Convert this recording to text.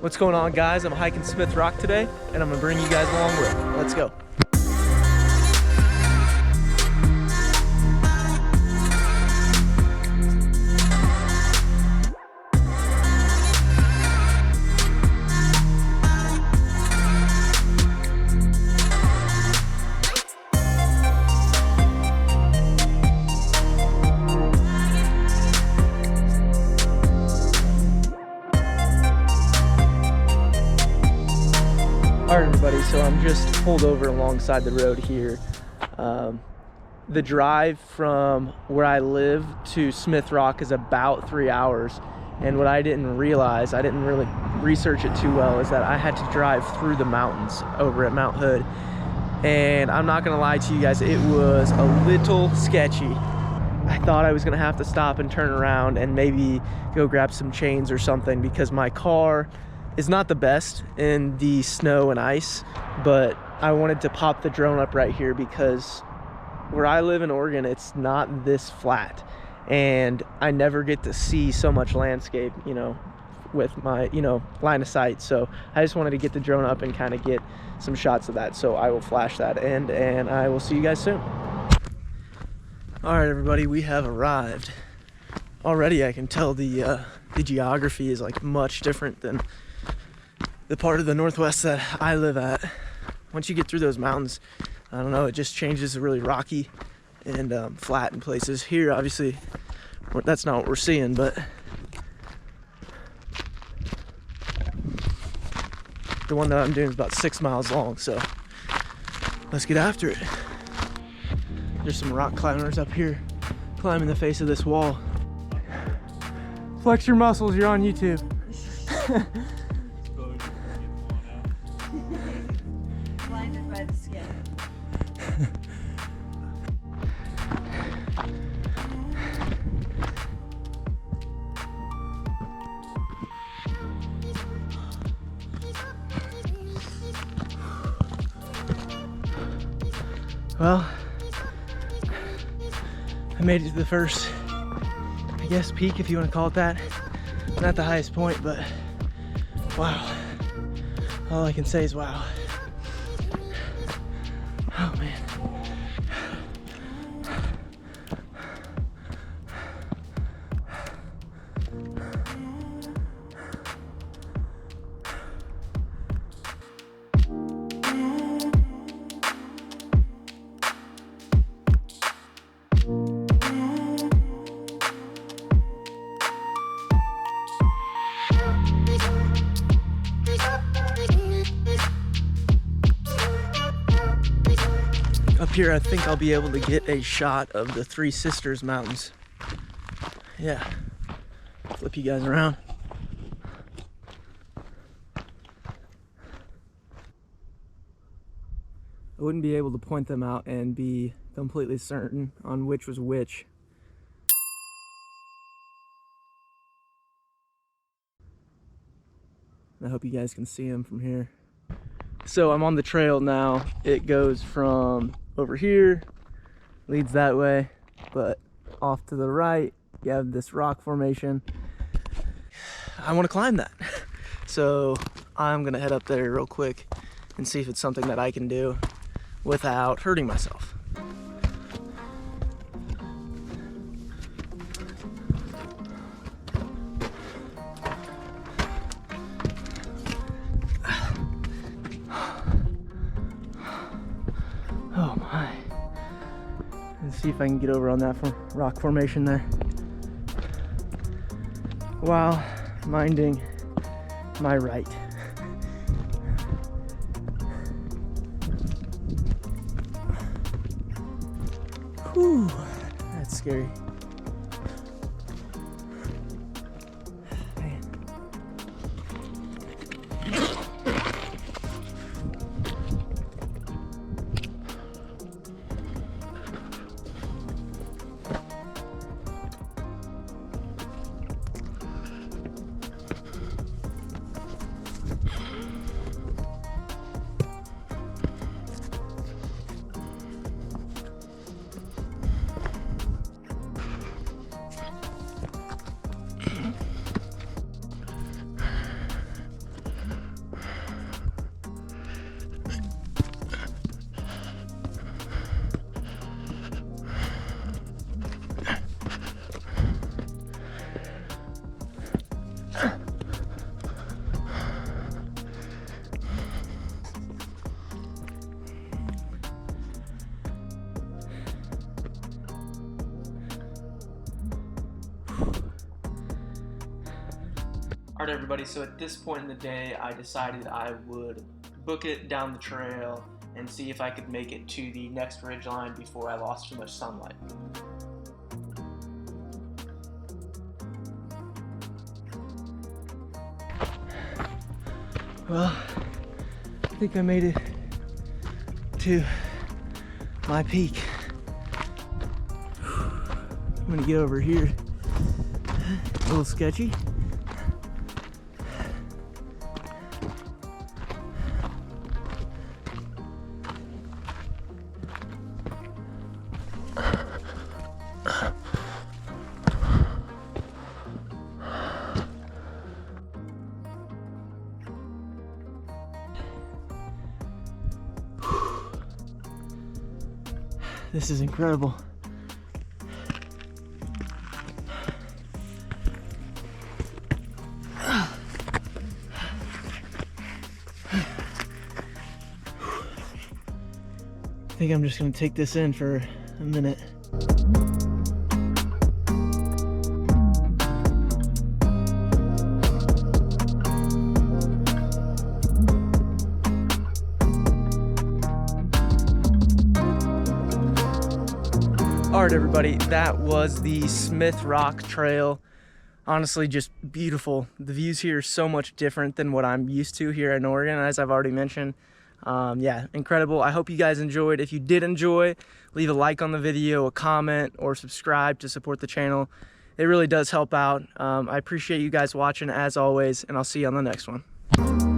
What's going on, guys? I'm hiking Smith Rock today, and I'm gonna bring you guys along with me. Let's go. All right, everybody, so I'm just pulled over alongside the road here. The drive from where I live to Smith Rock is about 3 hours. And what I didn't realize, I didn't really research it too well, is that I had to drive through the mountains over at Mount Hood. And I'm not gonna lie to you guys, it was a little sketchy. I thought I was gonna have to stop and turn around and maybe go grab some chains or something, because my car is not the best in the snow and ice, but I wanted to pop the drone up right here because where I live in Oregon, it's not this flat, and I never get to see so much landscape, you know, with my, you know, line of sight. So I just wanted to get the drone up and kind of get some shots of that. So I will flash that and I will see you guys soon. All right, everybody, we have arrived. Already I can tell the geography is like much different than the part of the Northwest that I live at. Once you get through those mountains, I don't know, it just changes to really rocky and flat in places. Here, obviously, that's not what we're seeing, but the one that I'm doing is about 6 miles long, so let's get after it. There's some rock climbers up here climbing the face of this wall. Flex your muscles, you're on YouTube. Blinded by the skin. Well, I made it to the first, I guess, peak, if you want to call it that. Not the highest point, but wow. All I can say is wow. Oh man. Up here, I think I'll be able to get a shot of the Three Sisters Mountains. Yeah, flip you guys around. I wouldn't be able to point them out and be completely certain on which was which. I hope you guys can see them from here. So I'm on the trail now. It goes from over here, leads that way, but off to the right, you have this rock formation. I want to climb that. So I'm gonna head up there real quick and see if it's something that I can do without hurting myself. Oh my. Let's see if I can get over on that rock formation there while minding my right. Whew, that's scary. Man. Alright everybody, so at this point in the day I decided I would book it down the trail and see if I could make it to the next ridgeline before I lost too much sunlight. Well, I think I made it to my peak. I'm gonna get over here. A little sketchy. This is incredible. I think I'm just gonna take this in for a minute. All right, everybody, that was the Smith Rock Trail. Honestly, just beautiful. The views here are so much different than what I'm used to here in Oregon, as I've already mentioned. Yeah, incredible. I hope you guys enjoyed. If you did enjoy, leave a like on the video, a comment, or subscribe to support the channel. It really does help out. I appreciate you guys watching as always, and I'll see you on the next one.